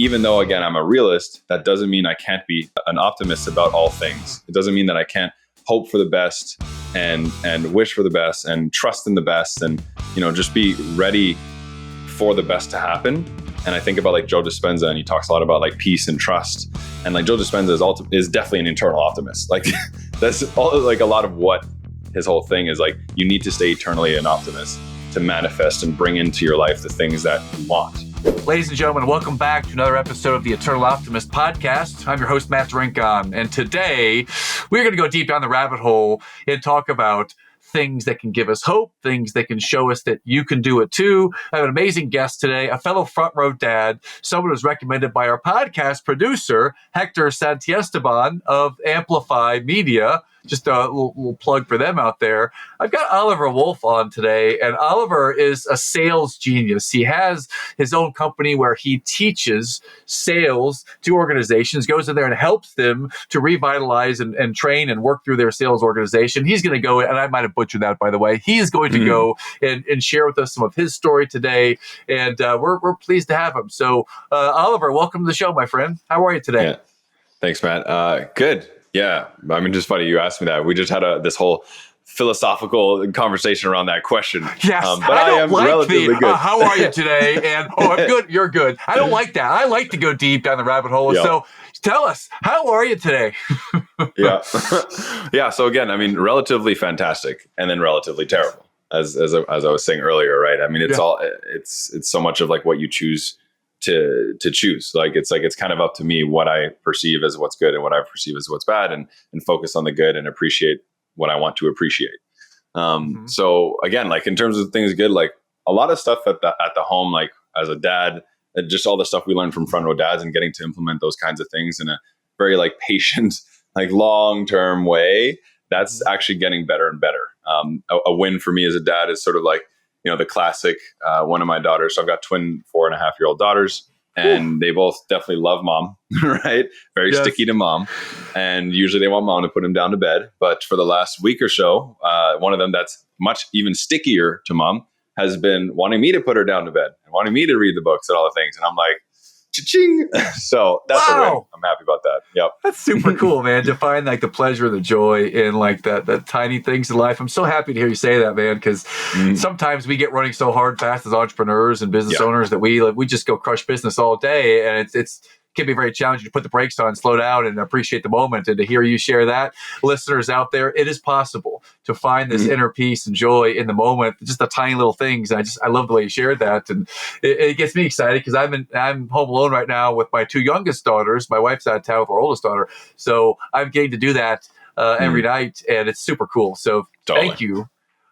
even though, again, I'm a realist, that doesn't mean I can't be an optimist about all things. It doesn't mean that I can't hope for the best and wish for the best and trust in the best and, just be ready for the best to happen. And I think about like Joe Dispenza, and he talks a lot about like peace and trust. And like Joe Dispenza is definitely an internal optimist. Like that's all, like a lot of what his whole thing is. Like, you need to stay eternally an optimist to manifest and bring into your life the things that you want. Ladies and gentlemen, welcome back to another episode of the Eternal Optimist podcast. I'm your host, Matt Rincon, and today we're going to go deep down the rabbit hole and talk about things that can give us hope, things that can show us that you can do it too. I have an amazing guest today, a fellow front row dad, someone who's recommended by our podcast producer, Hector Santiesteban of Amplify Media. Just a little plug for them out there. I've got Oliver Wolf on today, and Oliver is a sales genius. He has his own company where he teaches sales to organizations, goes in there and helps them to revitalize and train and work through their sales organization. He's going to go, and I might have butchered that, by the way. He is going to go and share with us some of his story today, and we're pleased to have him. So, Oliver, welcome to the show, my friend. How are you today? Yeah. Thanks, Matt. Good. Yeah. I mean, just funny you asked me that. We just had this whole philosophical conversation around that question. Yes. But I am like relatively good. How are you today? And, I'm good. You're good. I don't like that. I like to go deep down the rabbit hole. Yeah. So tell us, how are you today? Yeah. Yeah. So again, I mean, relatively fantastic and then relatively terrible, as I was saying earlier, right? I mean, it's so much of like what you choose to choose. It's kind of up to me what I perceive as what's good and what I perceive as what's bad, and focus on the good and appreciate what I want to appreciate. So again, like in terms of things good, like a lot of stuff at the home, like as a dad, just all the stuff we learned from front row dads and getting to implement those kinds of things in a very like patient, like long-term way, that's actually getting better and better. A win for me as a dad is sort of like, the classic, one of my daughters, so I've got twin 4.5-year-old daughters, and they both definitely love mom, right? Very sticky to mom. And usually they want mom to put them down to bed. But for the last week or so, one of them that's much even stickier to mom has been wanting me to put her down to bed and wanting me to read the books and all the things. And I'm like, cha-ching. So that's a win. I'm happy about that. Yep. That's super cool, man, to find like the pleasure and the joy in like the tiny things in life. I'm so happy to hear you say that, man, because sometimes we get running so hard fast as entrepreneurs and business owners that we just go crush business all day. And it can be very challenging to put the brakes on, slow down, and appreciate the moment. And to hear you share that, listeners out there, it is possible to find this inner peace and joy in the moment, just the tiny little things. I love the way you shared that, and it gets me excited because I'm home alone right now with my two youngest daughters. My wife's out of town with our oldest daughter, so I'm getting to do that every night, and it's super cool. So Thank you.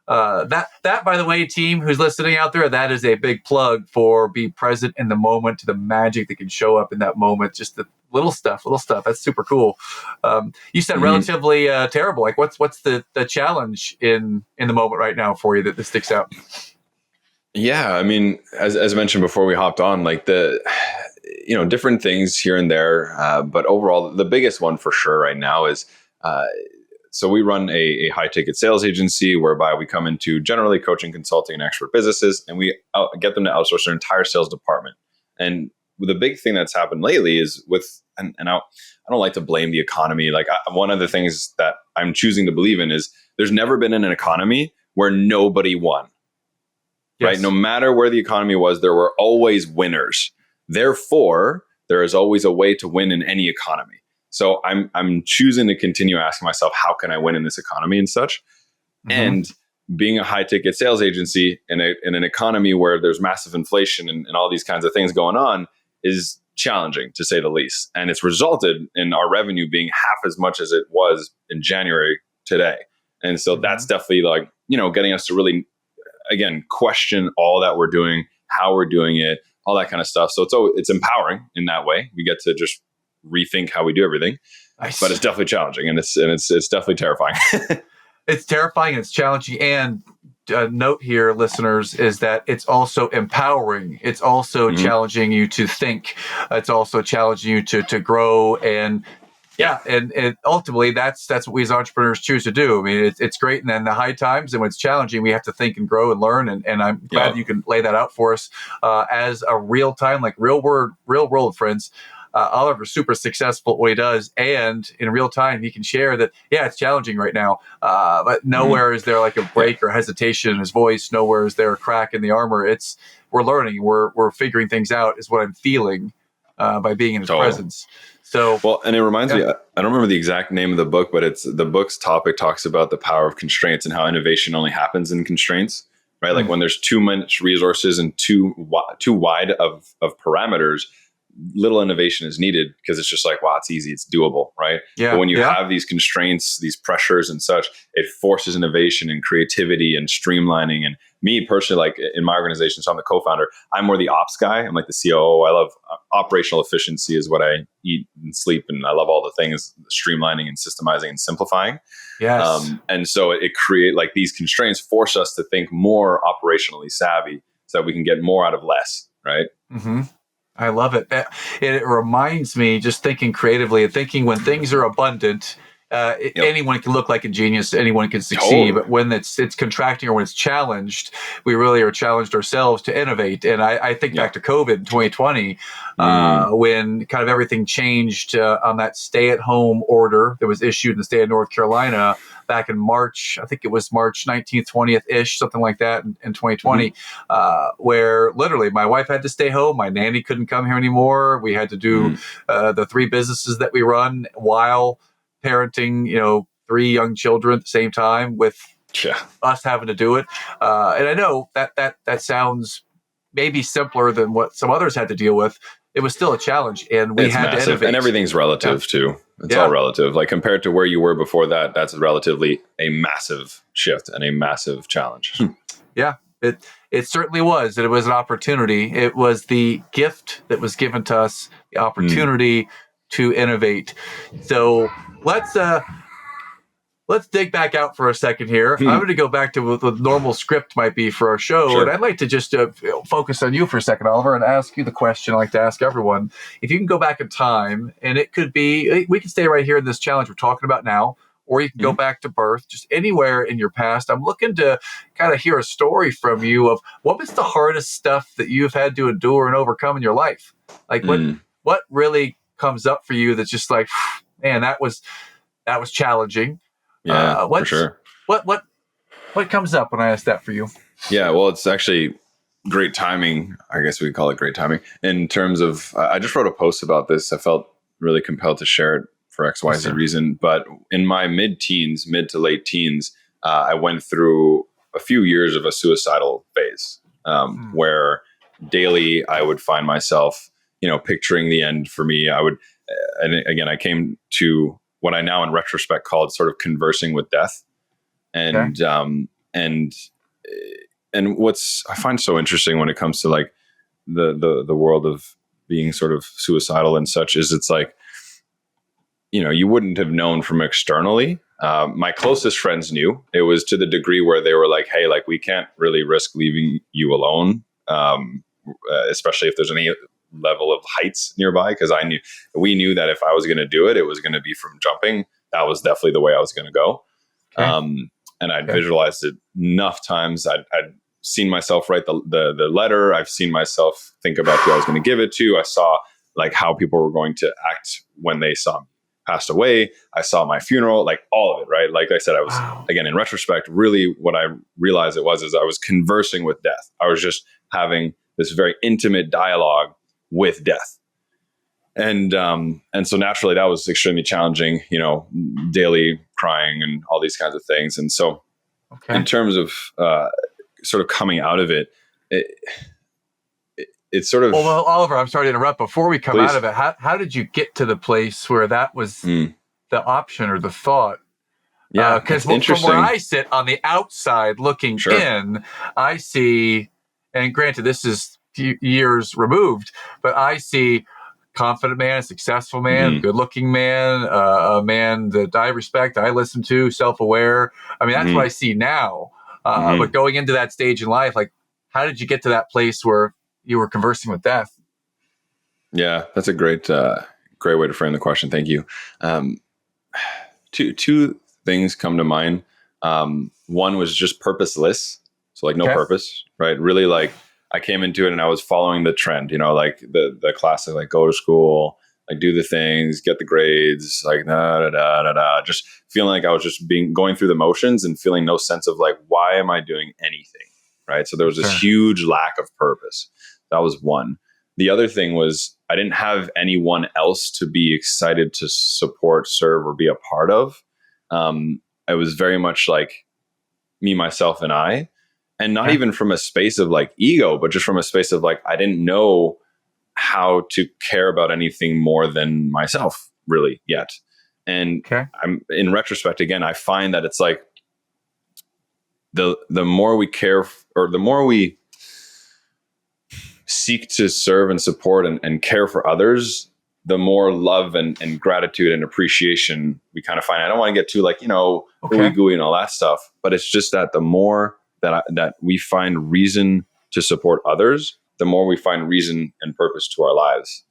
That, by the way, team who's listening out there, that is a big plug for be present in the moment, to the magic that can show up in that moment. Just the little stuff. That's super cool. You said relatively terrible. Like what's the challenge in the moment right now for you that sticks out? Yeah. I mean, as mentioned before we hopped on, like different things here and there. But overall, the biggest one for sure right now is, so we run a high ticket sales agency whereby we come into generally coaching, consulting, and expert businesses, and we get them to outsource their entire sales department. And the big thing that's happened lately is I don't like to blame the economy. Like one of the things that I'm choosing to believe in is there's never been an economy where nobody won, right? No matter where the economy was, there were always winners. Therefore, there is always a way to win in any economy. So I'm choosing to continue asking myself, how can I win in this economy and such? And being a high ticket sales agency in an economy where there's massive inflation and all these kinds of things going on is challenging, to say the least. And it's resulted in our revenue being half as much as it was in January today. And so that's definitely like, getting us to really, again, question all that we're doing, how we're doing it, all that kind of stuff. So it's empowering in that way. We get to just rethink how we do everything. Nice. But it's definitely challenging, and it's definitely terrifying. It's terrifying and it's challenging. And note here, listeners, is that it's also empowering. It's also challenging you to think. It's also challenging you to grow and Yeah, and ultimately that's what we as entrepreneurs choose to do. I mean, it's great, and then the high times and when it's challenging, we have to think and grow and learn. And I'm glad Yeah. that you can lay that out for us as a real time, like real world friends. Oliver's super successful at what he does, and in real time, he can share that. Yeah, it's challenging right now, but nowhere is there like a Yeah. break or hesitation in his voice. Nowhere is there a crack in the armor. It's we're learning, we're figuring things out. Is what I'm feeling by being in his presence. So, well, and it reminds me, I don't remember the exact name of the book, but it's the book's topic talks about the power of constraints and how innovation only happens in constraints, right? Like when there's too much resources and too wide of parameters, little innovation is needed because it's just like, wow, it's easy, it's doable, right? yeah. But when you have these constraints, these pressures and such, it forces innovation and creativity and streamlining. And me personally, like in my organization, so I'm the co-founder, I'm more the ops guy. I'm like the COO. I love operational efficiency is what I eat and sleep. And I love all the things, streamlining and systemizing and simplifying. Yes. And so it create like these constraints force us to think more operationally savvy so that we can get more out of less, right? Mm-hmm. I love it. It reminds me, just thinking creatively and thinking when things are abundant, anyone can look like a genius, anyone can succeed. Totally. But when it's contracting or when it's challenged, we really are challenged ourselves to innovate. And I think back to COVID in 2020, when kind of everything changed on that stay-at-home order that was issued in the state of North Carolina back in March. I think it was March 19th, 20th-ish, something like that in 2020, where literally my wife had to stay home. My nanny couldn't come here anymore. We had to do the 3 businesses that we run while parenting, 3 young children at the same time with us having to do it. And I know that sounds maybe simpler than what some others had to deal with. It was still a challenge, and we had to innovate. And everything's relative too. It's all relative. Like compared to where you were before that, that's relatively a massive shift and a massive challenge. Yeah, it certainly was. And it was an opportunity. It was the gift that was given to us, the opportunity to innovate. So let's dig back out for a second here. I'm going to go back to what the normal script might be for our show. Sure. And I'd like to just focus on you for a second, Oliver, and ask you the question I like to ask everyone. If you can go back in time, and it could be, we can stay right here in this challenge we're talking about now, or you can go back to birth, just anywhere in your past. I'm looking to kind of hear a story from you of what was the hardest stuff that you've had to endure and overcome in your life? Like what really comes up for you that's just like, man, that was challenging. Yeah, for sure. What comes up when I ask that for you? Yeah, well, it's actually great timing. I guess we could call it great timing in terms of, I just wrote a post about this. I felt really compelled to share it for XYZ reason. But in my mid to late teens, I went through a few years of a suicidal phase where daily I would find myself, picturing the end for me. And again, I came to what I now in retrospect called sort of conversing with death. And and what's I find so interesting when it comes to like the world of being sort of suicidal and such is it's like, you wouldn't have known from externally. My closest friends knew. It was to the degree where they were like, hey, like we can't really risk leaving you alone, especially if there's any level of heights nearby, because we knew that if I was going to do it, it was going to be from jumping. That was definitely the way I was going to go. And I'd visualized it enough times. I'd seen myself write the letter. I've seen myself think about who I was going to give it to. I saw like how people were going to act when they saw me passed away. I saw my funeral, like all of it, right? Like I said, I was, again, in retrospect, really what I realized it was, is I was conversing with death. I was just having this very intimate dialogue with death. And so naturally that was extremely challenging, daily crying and all these kinds of things. And so in terms of sort of coming out of it, it's sort of... Well, Oliver, I'm sorry to interrupt. Before we come out of it, how did you get to the place where that was the option or the thought? Yeah, because from where I sit on the outside looking in, I see, and granted, this is years removed, but I see confident man, a successful man, good-looking man, a man that I respect, I listen to, self-aware. I mean, that's what I see now. But going into that stage in life, like, how did you get to that place where you were conversing with death? Yeah, that's a great great way to frame the question. Thank you. Um, two things come to mind. One was just purposeless. So like no Okay. purpose, right? Really like I came into it and I was following the trend, like the classic, like go to school, like do the things, get the grades, like da da da da da. Just feeling like I was just going through the motions and feeling no sense of like, why am I doing anything? Right. So there was this Sure. huge lack of purpose. That was one. The other thing was I didn't have anyone else to be excited to support, serve, or be a part of. I was very much like me, myself, and I, and not Okay. even from a space of like ego, but just from a space of like, I didn't know how to care about anything more than myself really yet. And Okay. I'm in retrospect, again, I find that it's like the more we care or the more we seek to serve and support and care for others, the more love and gratitude and appreciation we kind of find. I don't want to get too like, ooey gooey and all that stuff, but it's just that the more that we find reason to support others, the more we find reason and purpose to our lives.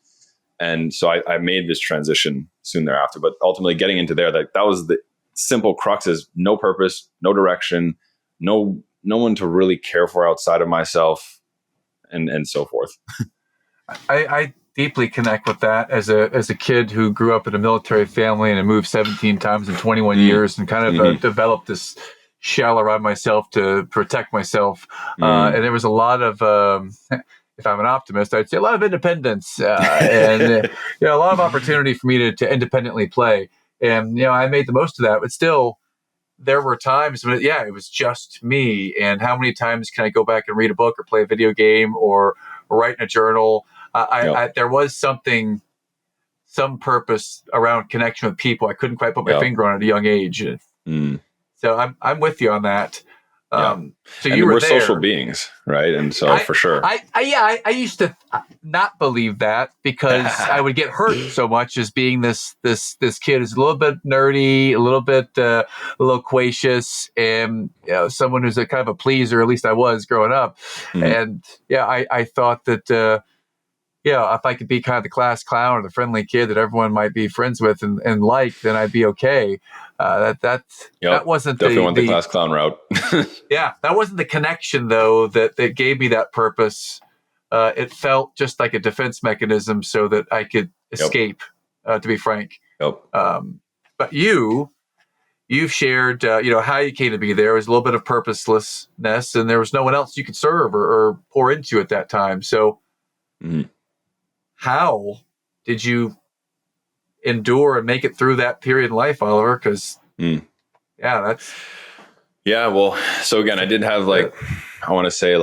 And so I made this transition soon thereafter, but ultimately getting into there, that was the simple crux: is no purpose, no direction, no one to really care for outside of myself, and so forth. I deeply connect with that as a kid who grew up in a military family and had moved 17 times in 21 years and kind of developed this shell around myself to protect myself. And there was a lot of, if I'm an optimist, I'd say a lot of independence and a lot of opportunity for me to independently play. And, I made the most of that, but still, there were times when, it was just me. And how many times can I go back and read a book or play a video game or write in a journal? There was some purpose around connection with people. I couldn't quite put my finger on it at a young age. So I'm with you on that. So and you were we're there. social beings, right? And so for sure. I used to not believe that because I would get hurt so much as being this kid who's a little bit nerdy, a little bit loquacious, and someone who's a kind of a pleaser. At least I was growing up, and I thought that. If I could be kind of the class clown or the friendly kid that everyone might be friends with and like, then I'd be okay. That wasn't definitely want the class clown route. that wasn't the connection though that gave me that purpose. It felt just like a defense mechanism so that I could escape. To be frank, but you've shared, how you came to be there. There was a little bit of purposelessness, and there was no one else you could serve or pour into at that time. So. How did you endure and make it through that period in life, Oliver? Because, that's... Yeah, well, so again, I did have I want to say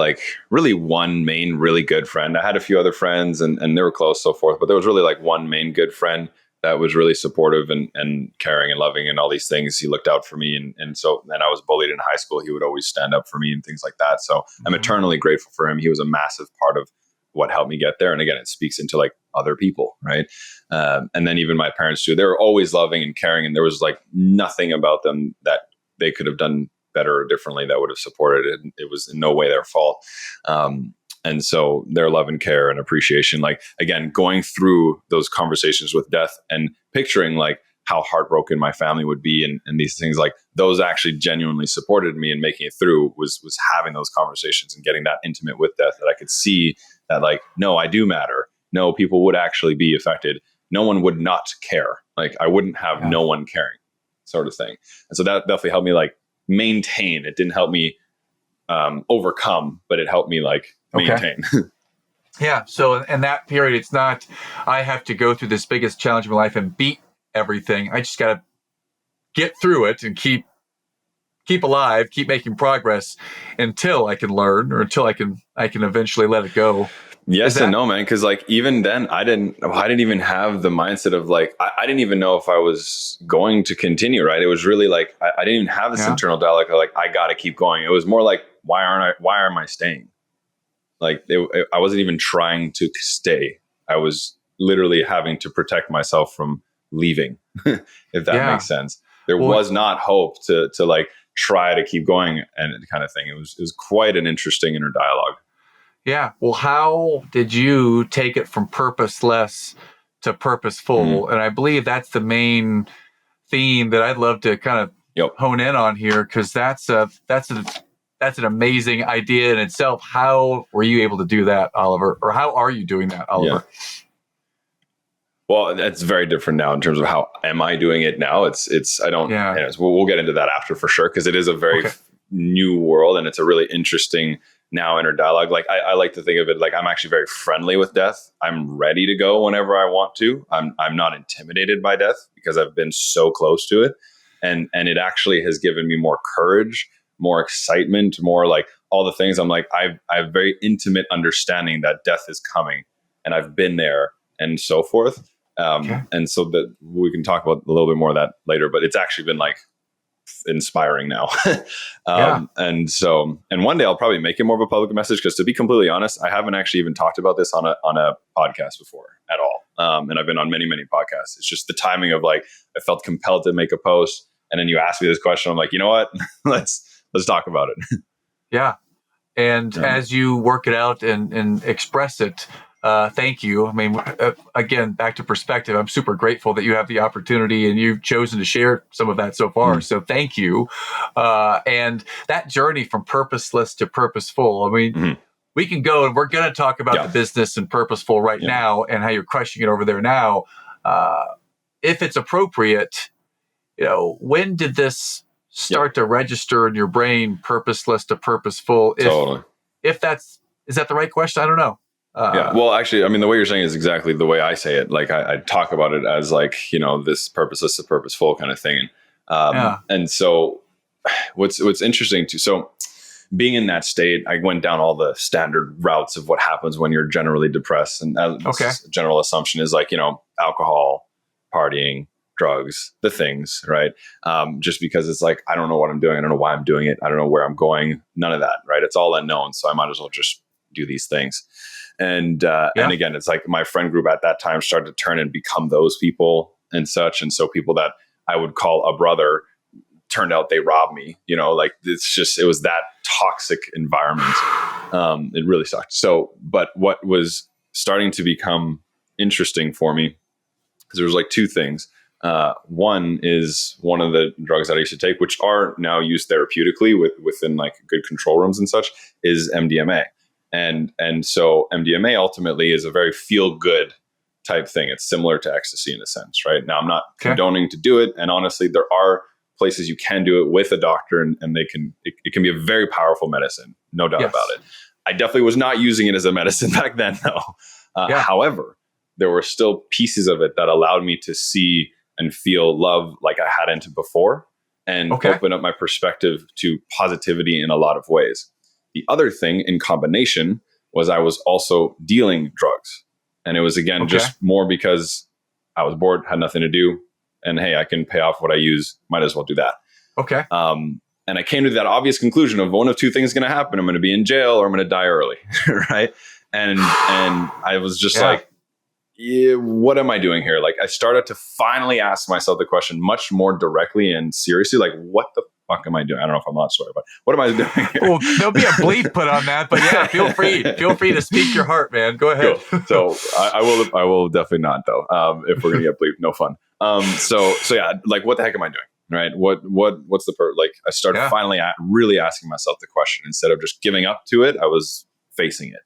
really one main really good friend. I had a few other friends and they were close, so forth, but there was really one main good friend that was really supportive and caring and loving and all these things. He looked out for me. And I was bullied in high school. He would always stand up for me and things like that. So I'm eternally grateful for him. He was a massive part of what helped me get there. And again, it speaks into other people, right? And then even my parents too, they were always loving and caring, and there was nothing about them that they could have done better or differently that would have supported it. It was in no way their fault. And so their love and care and appreciation, again, going through those conversations with death and picturing how heartbroken my family would be and these things, those actually genuinely supported me, and making it through was having those conversations and getting that intimate with death, that I could see that no, I do matter. No, people would actually be affected. No one would not care. I wouldn't have no one caring, sort of thing. And so that definitely helped me maintain. It didn't help me overcome, but it helped me maintain. Yeah. So in that period, it's not, I have to go through this biggest challenge of my life and beat everything. I just got to get through it and keep alive, keep making progress until I can learn, or until I can eventually let it go. Yes and no, man. Because even then, I didn't even have the mindset of I didn't even know if I was going to continue. Right? It was really I didn't even have this internal dialogue of I got to keep going. It was more why am I staying? I wasn't even trying to stay. I was literally having to protect myself from leaving, if that makes sense. There was not hope to try to keep going and kind of thing. It was quite an interesting inner dialogue. Yeah. Well, how did you take it from purposeless to purposeful. And I believe that's the main theme that I'd love to kind of hone in on here, because that's an amazing idea in itself. How were you able to do that, Oliver? Or how are you doing that, Oliver? Yeah. Well, that's very different now in terms of how am I doing it now. I don't, anyways, we'll get into that after for sure, because it is a very new world, and it's a really interesting now inner dialogue. Like I like to think of it like I'm actually very friendly with death. I'm ready to go whenever I want to. I'm not intimidated by death because I've been so close to it. And it actually has given me more courage, more excitement, more like all the things. I'm like, I have very intimate understanding that death is coming, and I've been there and so forth. And so that we can talk about a little bit more of that later, but it's actually been like inspiring now. And one day I'll probably make it more of a public message, because to be completely honest, I haven't actually even talked about this on a podcast before at all. And I've been on many podcasts. It's just the timing of like, I felt compelled to make a post, and then you asked me this question. I'm like, you know what, let's talk about it. And as you work it out and express it, thank you. I mean, again, back to perspective, I'm super grateful that you have the opportunity and you've chosen to share some of that so far. So thank you. And that journey from purposeless to purposeful, I mean, we can go, and we're going to talk about the business and purposeful right now, and how you're crushing it over there now. If it's appropriate, when did this start to register in your brain, purposeless to purposeful? Is that the right question? I don't know. Well, actually, I mean, the way you're saying is exactly the way I say it. Like I talk about it as like, this purposeless to purposeful kind of thing. And so what's interesting too, so being in that state, I went down all the standard routes of what happens when you're generally depressed. And general assumption is like, alcohol, partying, drugs, the things, right? Just because it's like, I don't know what I'm doing. I don't know why I'm doing it. I don't know where I'm going. None of that, right? It's all unknown. So I might as well just do these things. And again, it's like my friend group at that time started to turn and become those people and such. And so people that I would call a brother turned out they robbed me, like it was that toxic environment. It really sucked. So, but what was starting to become interesting for me, because there was like two things. One is one of the drugs that I used to take, which are now used therapeutically within like good control rooms and such, is MDMA. And so MDMA ultimately is a very feel good type thing. It's similar to ecstasy in a sense, right? Now I'm not condoning to do it. And honestly, there are places you can do it with a doctor, and it can be a very powerful medicine. No doubt about it. I definitely was not using it as a medicine back then though. However, there were still pieces of it that allowed me to see and feel love like I hadn't before, and open up my perspective to positivity in a lot of ways. The other thing in combination was I was also dealing drugs. And it was, again, just more because I was bored, had nothing to do. And hey, I can pay off what I use. Might as well do that. And I came to that obvious conclusion of one of two things is going to happen. I'm going to be in jail or I'm going to die early. Right. And I was just like, what am I doing here? Like I started to finally ask myself the question much more directly and seriously, like, what the fuck am I doing? I don't know if I'm not swearing, but what am I doing here? Well, there'll be a bleep put on that, but yeah, feel free to speak your heart, man. Go ahead. Cool. So I will definitely not though. If we're gonna get bleeped, no fun. So yeah, like what the heck am I doing? Right? What's the like? I started finally really asking myself the question instead of just giving up to it. I was facing it,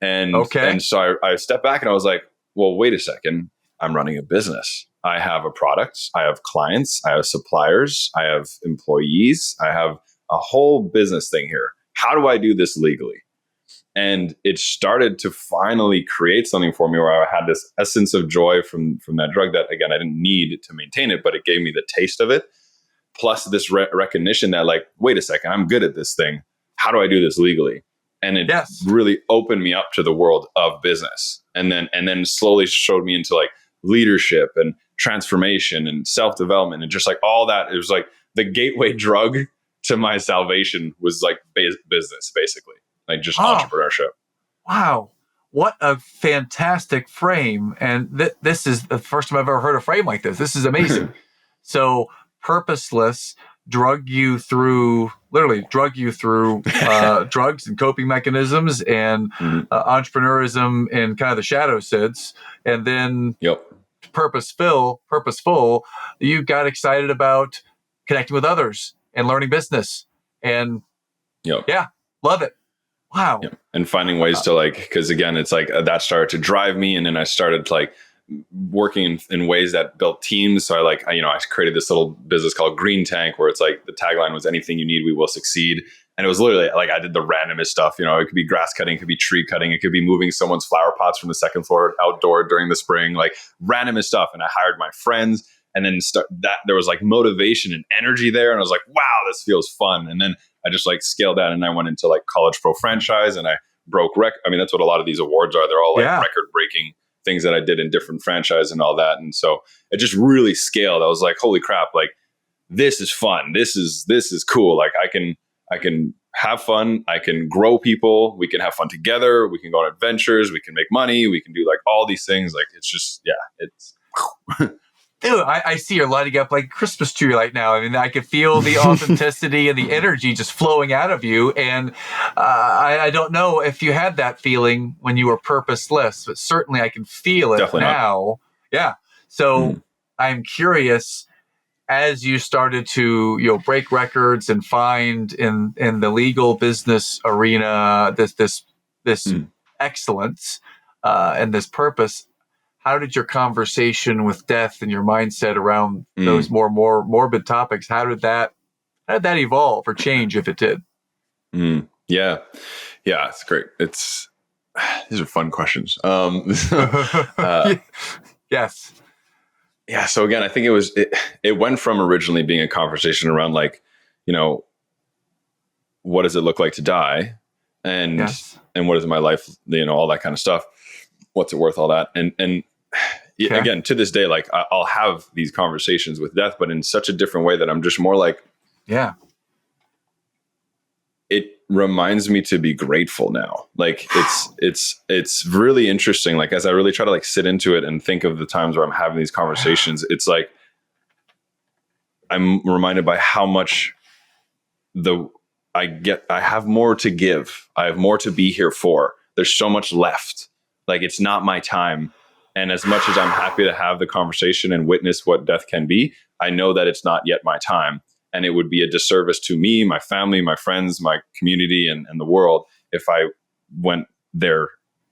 and so I stepped back and I was like, well, wait a second. I'm running a business. I have a product. I have clients. I have suppliers. I have employees. I have a whole business thing here. How do I do this legally? And it started to finally create something for me where I had this essence of joy from that drug that, again, I didn't need to maintain it, but it gave me the taste of it. Plus this recognition that like, wait a second, I'm good at this thing. How do I do this legally? And it really opened me up to the world of business. And then slowly showed me into like leadership and transformation and self-development and just like all that. It was like the gateway drug to my salvation was like business, basically, like just entrepreneurship. Wow. What a fantastic frame. And this is the first time I've ever heard a frame like this. This is amazing. So purposeless literally drug you through drugs and coping mechanisms and entrepreneurism and kind of the shadow sits. And then purposeful, you got excited about connecting with others and learning business. And Yep. yeah, love it. Wow. Yep. And finding ways to like, because again, it's like that started to drive me, and then I started to like working in ways that built teams. So I created this little business called Green Tank, where it's like the tagline was anything you need, we will succeed. And it was literally like I did the randomest stuff. You know, it could be grass cutting, it could be tree cutting, it could be moving someone's flower pots from the second floor outdoor during the spring, like randomest stuff. And I hired my friends, and then there was like motivation and energy there. And I was like, wow, this feels fun. And then I just like scaled that, and I went into like college pro franchise, and I broke record. I mean, that's what a lot of these awards are. They're all like record breaking things that I did in different franchise and all that. And so it just really scaled. I was like, holy crap, like this is fun. This is cool. Like I can have fun. I can grow people. We can have fun together. We can go on adventures. We can make money. We can do like all these things. Like it's just, it's. Dude, I see you're lighting up like a Christmas tree right now. I mean, I can feel the authenticity and the energy just flowing out of you. And I don't know if you had that feeling when you were purposeless, but certainly I can feel it Definitely now. Not. Yeah. So I'm curious, as you started to break records and find in the legal business arena this excellence and this purpose. How did your conversation with death and your mindset around those more morbid topics, how did that evolve or change, if it did? Yeah, it's great. These are fun questions. Yes. Yeah. So again, I think it went from originally being a conversation around like, what does it look like to die, and what is my life, all that kind of stuff. What's it worth? All that, and again, to this day, like I'll have these conversations with death, but in such a different way that I'm just more like, it reminds me to be grateful now. Like it's really interesting. Like as I really try to like sit into it and think of the times where I'm having these conversations, it's like I'm reminded by how much I have more to give. I have more to be here for. There's so much left. Like it's not my time. And as much as I'm happy to have the conversation and witness what death can be, I know that it's not yet my time. And it would be a disservice to me, my family, my friends, my community, and the world if I went there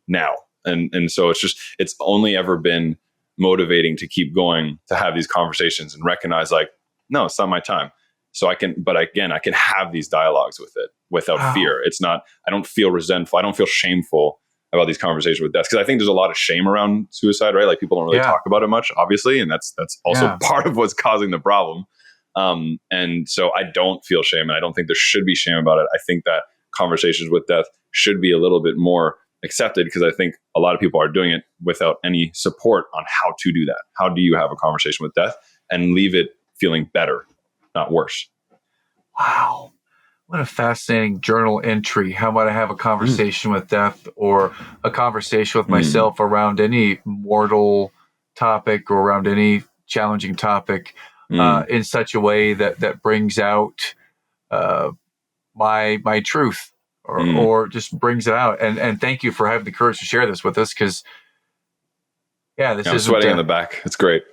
now. And so it's only ever been motivating to keep going, to have these conversations and recognize like, no, it's not my time. So I can have these dialogues with it without fear. It's not, I don't feel resentful. I don't feel shameful about these conversations with death. Cause I think there's a lot of shame around suicide, right? Like people don't really talk about it much, obviously. And that's also part of what's causing the problem. And so I don't feel shame, and I don't think there should be shame about it. I think that conversations with death should be a little bit more accepted, because I think a lot of people are doing it without any support on how to do that. How do you have a conversation with death and leave it feeling better, not worse? Wow. What a fascinating journal entry. How about I have a conversation with death, or a conversation with myself around any mortal topic or around any challenging topic in such a way that brings out my truth or just brings it out. And thank you for having the courage to share this with us, because I'm sweating in the back. It's great.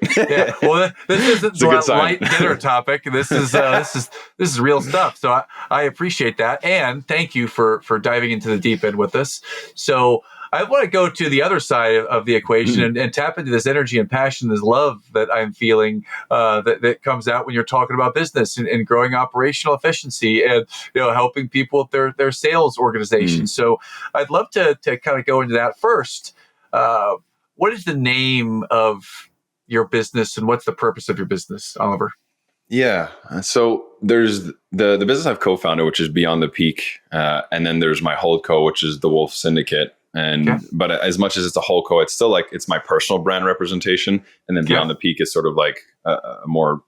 Well, this isn't a light dinner topic. This is real stuff. So I appreciate that, and thank you for diving into the deep end with us. So I want to go to the other side of the equation and tap into this energy and passion, this love that I'm feeling that comes out when you're talking about business and growing operational efficiency and helping people with their sales organization. So I'd love to kind of go into that first. What is the name of your business, and what's the purpose of your business, Oliver? Yeah. So there's the business I've co-founded, which is Beyond the Peak. And then there's my holdco, which is the Wolf Syndicate. But as much as it's a holdco, it's still like, it's my personal brand representation. And then Beyond the Peak is sort of like a more,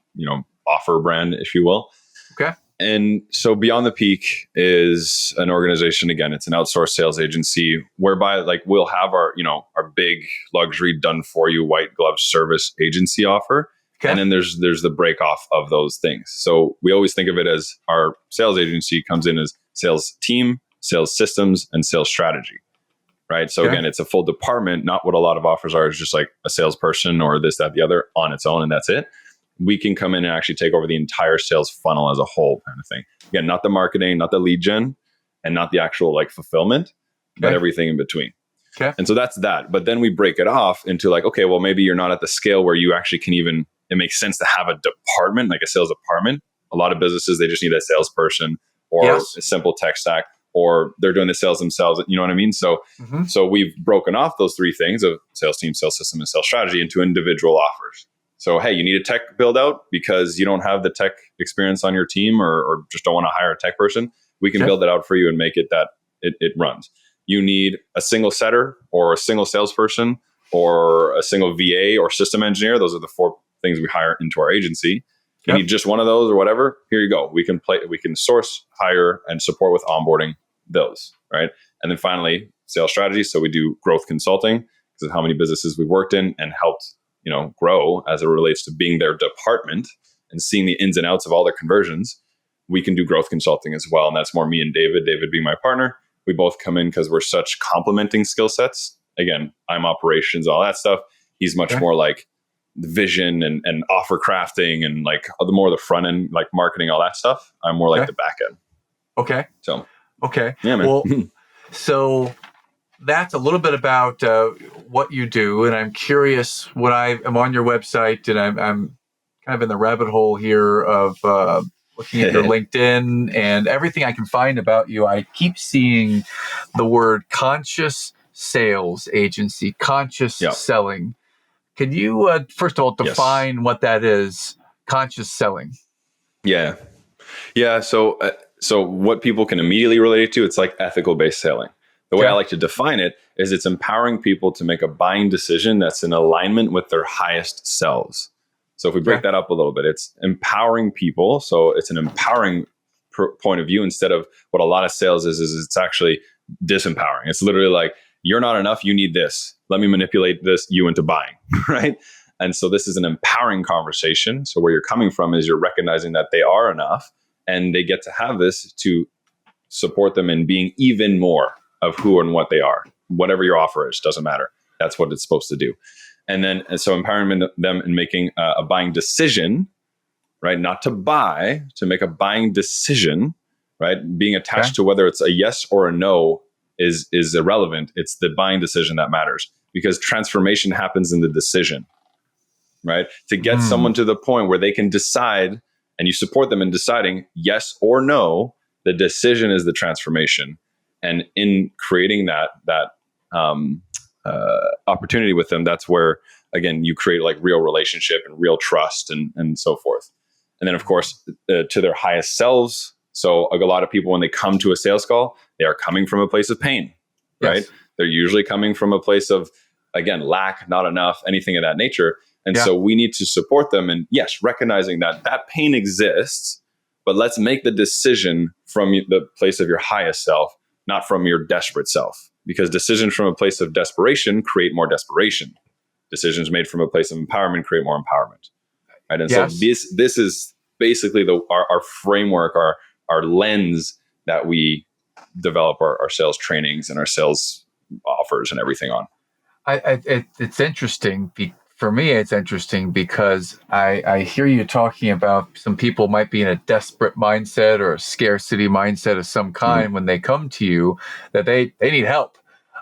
offer brand, if you will. Okay. And so Beyond the Peak is an organization. Again, it's an outsourced sales agency whereby like we'll have our big luxury done for you white glove service agency offer. Okay. And then there's the break off of those things. So we always think of it as our sales agency comes in as sales team, sales systems, and sales strategy. right? So again, it's a full department, not what a lot of offers are, is just like a salesperson or this, that, the other on its own, and that's it. We can come in and actually take over the entire sales funnel as a whole kind of thing. Again, not the marketing, not the lead gen, and not the actual like fulfillment, but everything in between. Okay. And so that's that. But then we break it off into like, okay, well, maybe you're not at the scale where you actually can even, it makes sense to have a department, like a sales department. A lot of businesses, they just need a salesperson or a simple tech stack, or they're doing the sales themselves. You know what I mean? So, so we've broken off those three things of sales team, sales system, and sales strategy into individual offers. So, hey, you need a tech build out because you don't have the tech experience on your team or just don't want to hire a tech person. We can build it out for you and make it that it runs. You need a single setter or a single salesperson or a single VA or system engineer. Those are the four things we hire into our agency. You need just one of those or whatever. Here you go. We can source, hire, and support with onboarding those, right? And then finally, sales strategy. So we do growth consulting because of how many businesses we've worked in and helped, grow as it relates to being their department and seeing the ins and outs of all their conversions. We can do growth consulting as well. And that's more me and David being my partner. We both come in because we're such complementing skill sets. Again, I'm operations, all that stuff. He's much more like vision and offer crafting and like the front end, like marketing, all that stuff. I'm more like the back end. Okay. So, yeah, man. Well, so that's a little bit about what you do. And I'm curious when I'm on your website and I'm kind of in the rabbit hole here of looking at your LinkedIn and everything I can find about you. I keep seeing the word conscious sales agency, conscious selling. Can you, first of all, define what that is, conscious selling? Yeah. So what people can immediately relate it to, it's like ethical based selling. The way I like to define it is it's empowering people to make a buying decision that's in alignment with their highest selves. So if we break that up a little bit, it's empowering people. So it's an empowering point of view instead of what a lot of sales is it's actually disempowering. It's literally like, you're not enough. You need this. Let me manipulate you into buying, right? And so this is an empowering conversation. So where you're coming from is you're recognizing that they are enough and they get to have this to support them in being even more of who and what they are. Whatever your offer is, doesn't matter. That's what it's supposed to do. And so empowering them in making a buying decision, right? Not to buy, to make a buying decision, right? Being attached to whether it's a yes or a no is irrelevant. It's the buying decision that matters because transformation happens in the decision, right? To get someone to the point where they can decide and you support them in deciding yes or no, the decision is the transformation. And in creating that opportunity with them, that's where, again, you create like real relationship and real trust and so forth. And then, of course, to their highest selves. So a lot of people, when they come to a sales call, they are coming from a place of pain, right? They're usually coming from a place of, again, lack, not enough, anything of that nature. And so we need to support them. And yes, recognizing that pain exists, but let's make the decision from the place of your highest self, not from your desperate self. Because decisions from a place of desperation create more desperation. Decisions made from a place of empowerment create more empowerment. Right? And so this is basically our framework, our lens that we develop our sales trainings and our sales offers and everything on. It's interesting. For me, it's interesting because I hear you talking about some people might be in a desperate mindset or a scarcity mindset of some kind when they come to you, that they need help.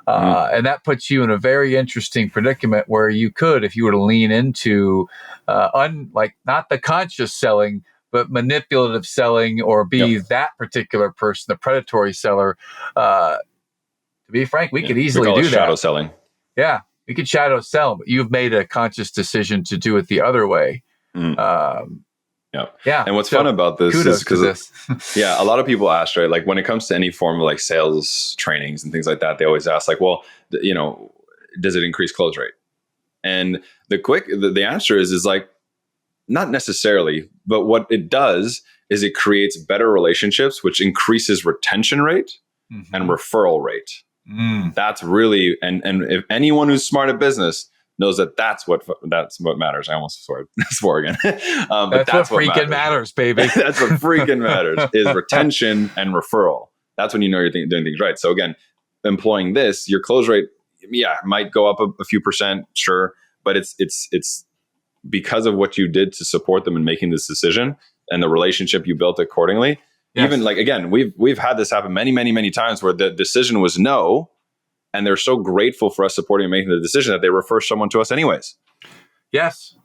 And that puts you in a very interesting predicament where you could, if you were to lean into not the conscious selling, but manipulative selling, or be that particular person, the predatory seller. To be frank, we could easily do that. Shadow selling. Yeah. You could shadow sell, but you've made a conscious decision to do it the other way. Yeah. And what's fun about this is because, a lot of people ask, right? Like when it comes to any form of like sales trainings and things like that, they always ask like, well, does it increase close rate? And the answer is like, not necessarily, but what it does is it creates better relationships, which increases retention rate and referral rate. That's really, and if anyone who's smart at business knows that's what matters. I almost swore again. But that's what freaking matters, baby. That's what freaking matters is retention and referral. That's when you know you're doing things right. So again, employing this, your close rate, might go up a few percent, sure, but it's because of what you did to support them in making this decision and the relationship you built accordingly. Yes. Even like, again, we've had this happen many times where the decision was no, and they're so grateful for us supporting and making the decision that they refer someone to us anyways. Yes.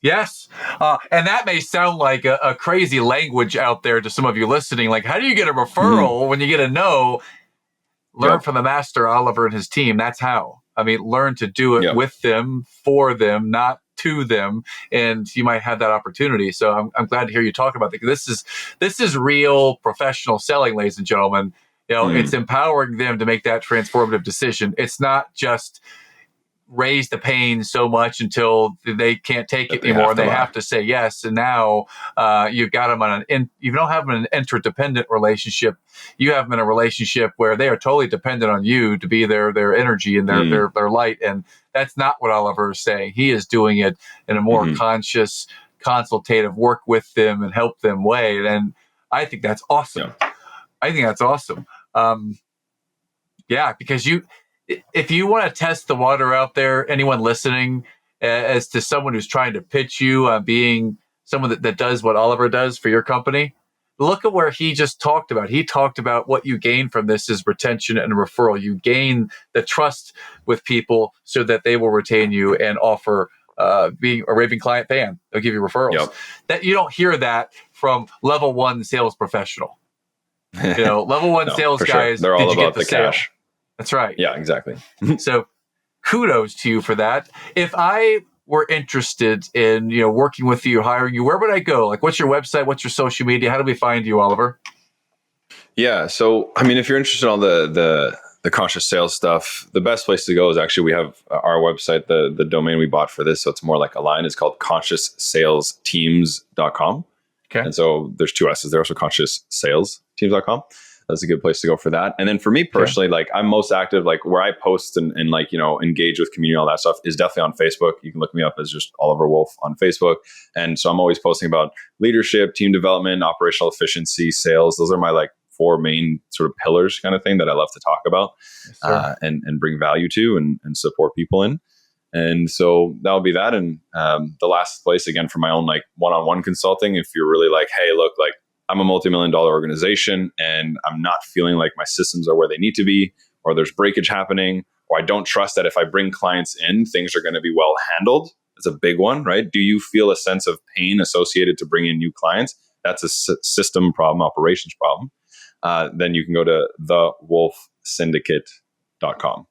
Yes. And that may sound like a crazy language out there to some of you listening. Like, how do you get a referral when you get a no? Learn from the master, Oliver, and his team. That's how. I mean, learn to do it with them, for them, not to them, and you might have that opportunity. So I'm glad to hear you talk about that. This is real professional selling, ladies and gentlemen. It's empowering them to make that transformative decision. It's not just raise the pain so much until they can't take it anymore and they have to say yes. And now you've got them you don't have them in an interdependent relationship. You have them in a relationship where they are totally dependent on you to be their energy and their light. And that's not what Oliver is saying. He is doing it in a more conscious, consultative, work with them and help them way. And I think that's awesome. Yeah. I think that's awesome. Because if you want to test the water out there, anyone listening, as to someone who's trying to pitch you being someone that does what Oliver does for your company, look at where he just talked about. He talked about what you gain from this is retention and referral. You gain the trust with people so that they will retain you and offer being a raving client fan. They'll give you referrals. Yep. That you don't hear that from level one sales professional. Level one sales guys, they're all about the cash. That's right. Yeah, exactly. So kudos to you for that. If I were interested in, working with you, hiring you, where would I go? Like, what's your website? What's your social media? How do we find you, Oliver? Yeah. So, I mean, if you're interested in all the conscious sales stuff, the best place to go is actually, we have our website, the domain we bought for this. So it's more like a line. It's called conscioussalesteams.com. Okay. And so there's two S's there. So conscioussalesteams.com. That's a good place to go for that. And then for me personally, like, I'm most active, like where I post and like, engage with community, all that stuff is definitely on Facebook. You can look me up as just Oliver Wolf on Facebook. And so I'm always posting about leadership, team development, operational efficiency, sales. Those are my like 4 main sort of pillars kind of thing that I love to talk about and bring value to and support people in. And so that'll be that. And the last place, again, for my own like one-on-one consulting, if you're really like, hey, look, like, I'm a multi-million-dollar organization and I'm not feeling like my systems are where they need to be, or there's breakage happening, or I don't trust that if I bring clients in, things are going to be well handled. It's a big one, right? Do you feel a sense of pain associated to bring in new clients? That's a system problem, operations problem. Then you can go to thewolfsyndicate.com.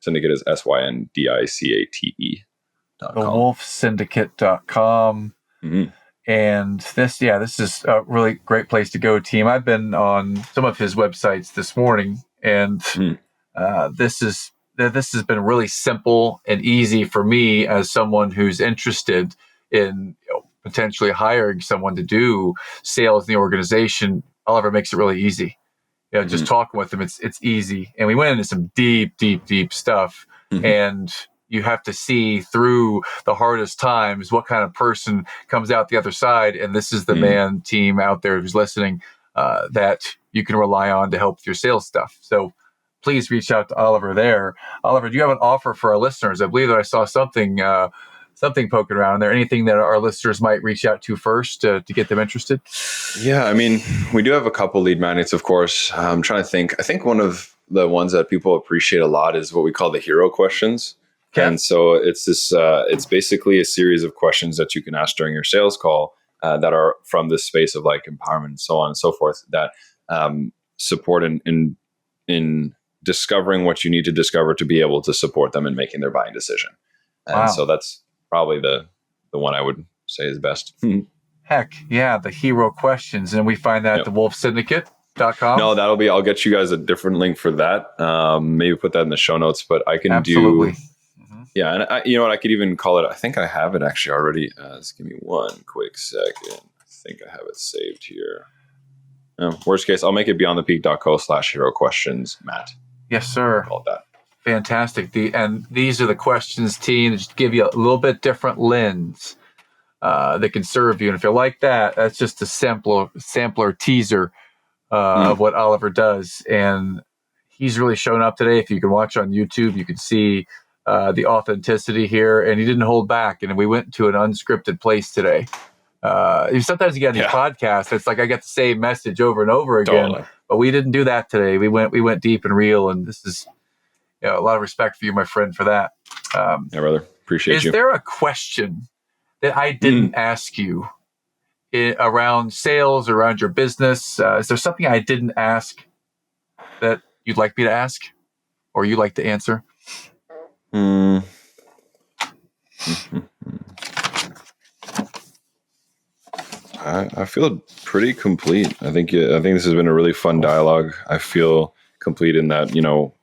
Syndicate is SYNDICATE.com. Thewolfsyndicate.com. Mm-hmm. And this is a really great place to go, team. I've been on some of his websites this morning, and this has been really simple and easy for me as someone who's interested in potentially hiring someone to do sales in the organization. Oliver makes it really easy. Just talking with them, it's easy. And we went into some deep stuff, and you have to see through the hardest times what kind of person comes out the other side. And this is the team out there who's listening that you can rely on to help with your sales stuff. So please reach out to Oliver there. Oliver, do you have an offer for our listeners? I believe that I saw something poking around there. Anything that our listeners might reach out to first to get them interested? Yeah, I mean, we do have a couple lead magnets, of course. I'm trying to think. I think one of the ones that people appreciate a lot is what we call the hero questions. Okay. And so it's it's basically a series of questions that you can ask during your sales call that are from this space of like empowerment and so on and so forth that support in discovering what you need to discover to be able to support them in making their buying decision. And so that's probably the one I would say is best. Heck yeah, the hero questions. And we find that at thewolfsyndicate.com. No, I'll get you guys a different link for that. Maybe put that in the show notes, but I can do. Yeah, and you know what? I could even call it. I think I have it actually already. Just give me one quick second. I think I have it saved here. Worst case, I'll make it beyondthepeak.co/hero questions, Matt. Yes, sir. Call it that. Fantastic. And these are the questions, team, that just give you a little bit different lens that can serve you. And if you like that, that's just a sampler teaser of what Oliver does. And he's really shown up today. If you can watch on YouTube, you can see the authenticity here, and he didn't hold back. And we went to an unscripted place today. Sometimes you get on these podcasts, it's like I get the same message over and over again, but we didn't do that today. We went deep and real, and this is a lot of respect for you, my friend, for that. Yeah, brother. Appreciate you. Is there a question that I didn't ask you around sales, around your business? Is there something I didn't ask that you'd like me to ask, or you like to answer? I feel pretty complete. I think this has been a really fun dialogue. I feel complete in that,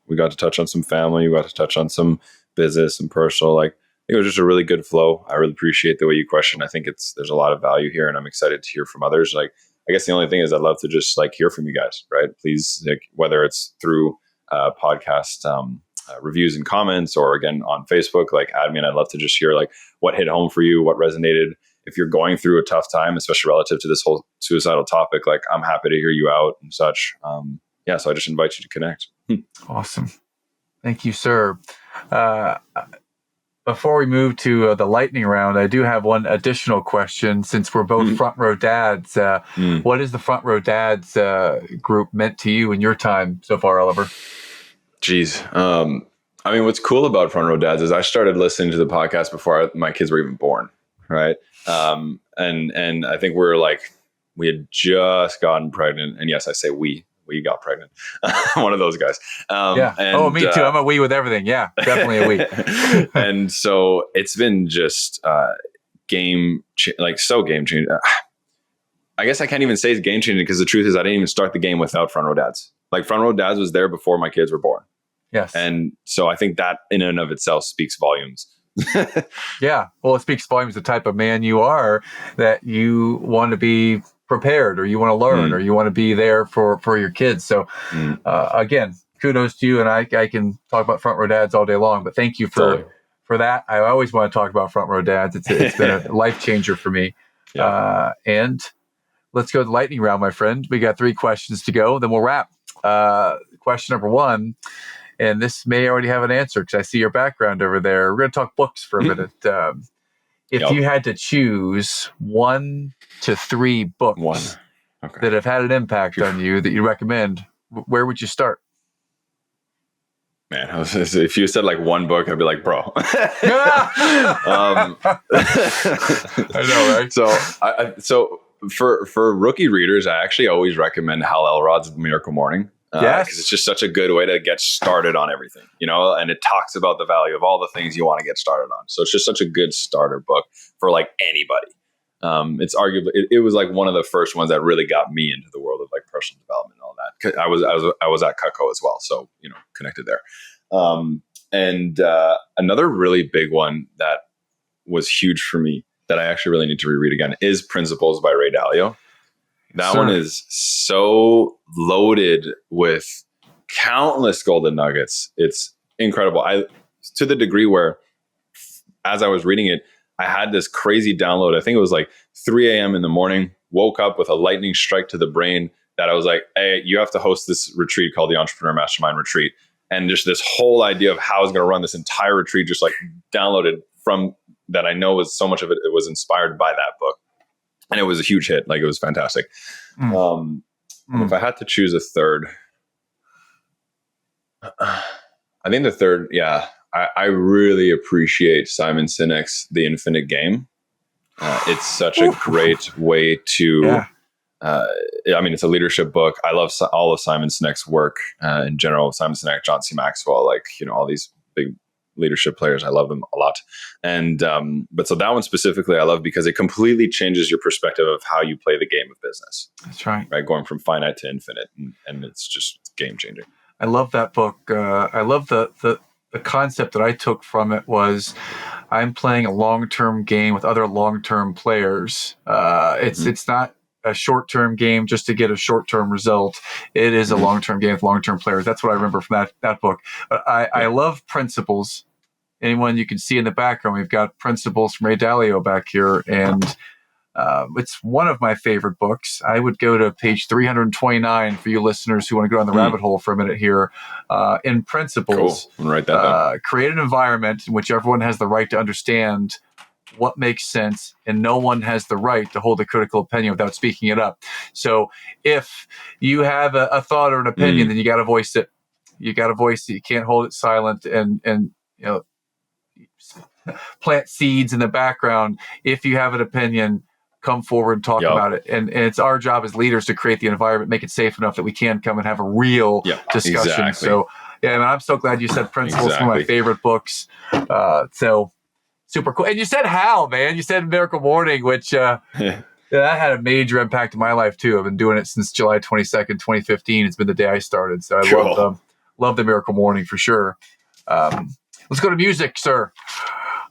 we got to touch on some family, we got to touch on some business and personal. Like, I think it was just a really good flow. I really appreciate the way you question. I think there's a lot of value here, and I'm excited to hear from others. Like, I guess the only thing is I'd love to just hear from you guys, right? Please, whether it's through podcast reviews and comments, or again on Facebook, add me, and I'd love to just hear what hit home for you, what resonated. If you're going through a tough time, especially relative to this whole suicidal topic, I'm happy to hear you out and such. So I just invite you to connect. Awesome. Thank you, sir. Before we move to the lightning round, I do have one additional question. Since we're both front row dads, what is the front row dads group meant to you in your time so far, Oliver? Geez. What's cool about front row dads is I started listening to the podcast before my kids were even born. Right. And I think we had just gotten pregnant, and yes, I say we got pregnant. One of those guys. And, me too. I'm a we with everything. Yeah, definitely a we. And so it's been just so game changing. I guess I can't even say it's game changing, because the truth is I didn't even start the game without front row dads. Front row dads was there before my kids were born. Yes. And so I think that in and of itself speaks volumes. Yeah. Well, it speaks volumes the type of man you are, that you want to be prepared, or you want to learn, or you want to be there for your kids. So again, kudos to you. And I can talk about front row dads all day long, but thank you for that. I always want to talk about front row dads. It's been a life changer for me. Yeah. And let's go to the lightning round, my friend. We got 3 questions to go, then we'll wrap. Question number 1. And this may already have an answer, because I see your background over there. We're going to talk books for a minute. If you had to choose 1 to 3 books that have had an impact on you that you recommend, where would you start? Man, if you said one book, I'd be like, bro. I know, right? So for rookie readers, I actually always recommend Hal Elrod's Miracle Morning. Because it's just such a good way to get started on everything, and it talks about the value of all the things you want to get started on. So it's just such a good starter book for anybody. It's arguably, it was one of the first ones that really got me into the world of personal development and all that. I was at Cutco as well. So, connected there. And another really big one that was huge for me that I actually really need to reread again is Principles by Ray Dalio. That one is so loaded with countless golden nuggets. It's incredible. To the degree where, as I was reading it, I had this crazy download. I think it was 3 a.m. in the morning, woke up with a lightning strike to the brain that I was like, hey, you have to host this retreat called the Entrepreneur Mastermind Retreat. And just this whole idea of how I was going to run this entire retreat, just downloaded from that. I know was so much of it was inspired by that book. And it was a huge hit. It was fantastic. If I had to choose a third, I think the third, I really appreciate Simon Sinek's The Infinite Game. It's such a great way to, it's a leadership book. I love all of Simon Sinek's work in general. Simon Sinek, John C. Maxwell, all these big leadership players. I love them a lot. And, but so that one specifically I love because it completely changes your perspective of how you play the game of business. That's right. Right. Going from finite to infinite. And it's just game changing. I love that book. I love the concept that I took from it was I'm playing a long-term game with other long-term players. It's not a short-term game just to get a short-term result. It is a long-term game with long-term players. That's what I remember from that book. But I love Principles. Anyone you can see in the background, we've got Principles from Ray Dalio back here. And It's one of my favorite books. I would go to page 329 for you listeners who want to go on the rabbit hole for a minute here. In Principles, cool. Write that down. Create an environment in which everyone has the right to understand what makes sense, and no one has the right to hold a critical opinion without speaking it up. So if you have a thought or an opinion, then you got to voice it. You got to voice it. You can't hold it silent and plant seeds in the background. If you have an opinion, come forward and talk about it. And it's our job as leaders to create the environment, make it safe enough that we can come and have a real discussion. Exactly. So, man, I'm so glad you said Principles, one of my favorite books. So super cool. And you said How, man. You said Miracle Morning, which that had a major impact in my life, too. I've been doing it since July 22nd, 2015. It's been the day I started. So I love the Miracle Morning for sure. Let's go to music, sir.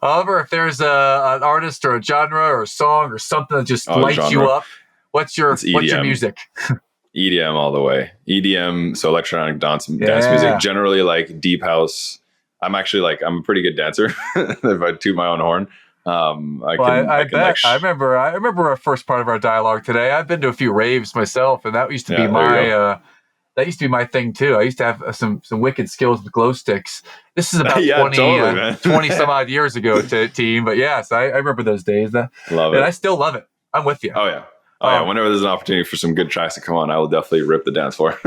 Oliver, if there's an artist or a genre or a song or something that just lights you up, what's your music? EDM all the way. EDM, so electronic dance music, generally like deep house. I'm actually I'm a pretty good dancer if I toot my own horn. I bet. I remember our first part of our dialogue today. I've been to a few raves myself, and that used to be my thing too. I used to have some wicked skills with glow sticks. This is about 20 some odd years ago, team. But yes, I remember those days. Love it. And I still love it. I'm with you. Oh yeah. Whenever there's an opportunity for some good tracks to come on, I will definitely rip the dance floor.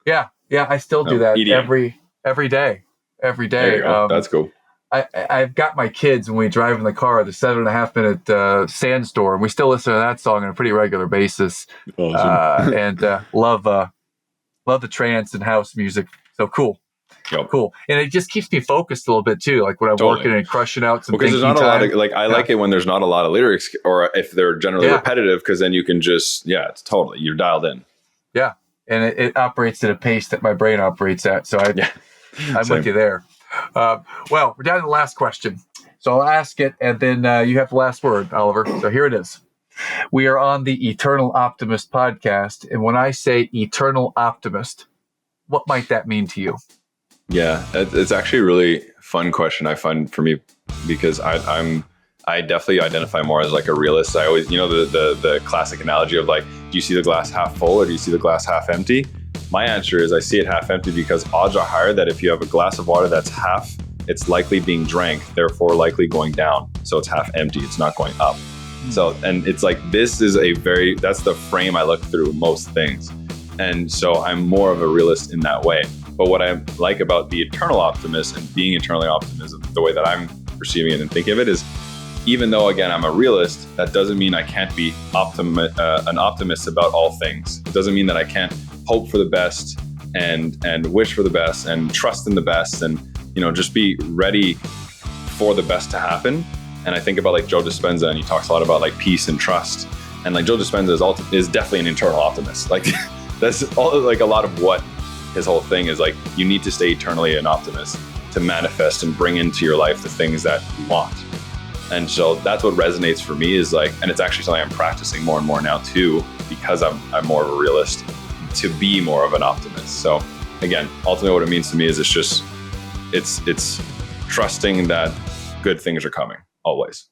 Yeah. I still do that EDM. every day. That's cool. I've got my kids when we drive in the car, the 7.5 minute Sandstorm. We still listen to that song on a pretty regular basis. Awesome. And love the trance and house music. So cool. Yep. Cool. And it just keeps me focused a little bit too. Like when I'm working and crushing out some because there's not a lot of I like it when there's not a lot of lyrics, or if they're generally repetitive, because then you can just it's totally, you're dialed in. Yeah. And it operates at a pace that my brain operates at. So I'm with you there. Well, we're down to the last question. So I'll ask it, and then you have the last word, Oliver. So here it is. We are on the Eternal Optimist podcast. And when I say Eternal Optimist, what might that mean to you? Yeah, it's actually a really fun question, I find, for me, because I definitely identify more as like a realist. I always, the classic analogy of like, do you see the glass half full or do you see the glass half empty? My answer is I see it half empty, because odds are higher that if you have a glass of water that's half, it's likely being drank, therefore likely going down. So it's half empty, it's not going up. So, and it's like, that's the frame I look through most things. And so I'm more of a realist in that way. But what I like about the eternal optimist and being eternally optimistic, the way that I'm perceiving it and thinking of it, is even though, again, I'm a realist, that doesn't mean I can't be an optimist about all things. It doesn't mean that I can't hope for the best and wish for the best and trust in the best and, just be ready for the best to happen. And I think about like Joe Dispenza, and he talks a lot about like peace and trust. And like Joe Dispenza is definitely an internal optimist. Like that's all, like a lot of what his whole thing is. Like, you need to stay eternally an optimist to manifest and bring into your life the things that you want. And so that's what resonates for me, is like, and it's actually something I'm practicing more and more now too, because I'm more of a realist, to be more of an optimist. So again, ultimately what it means to me is it's trusting that good things are coming always.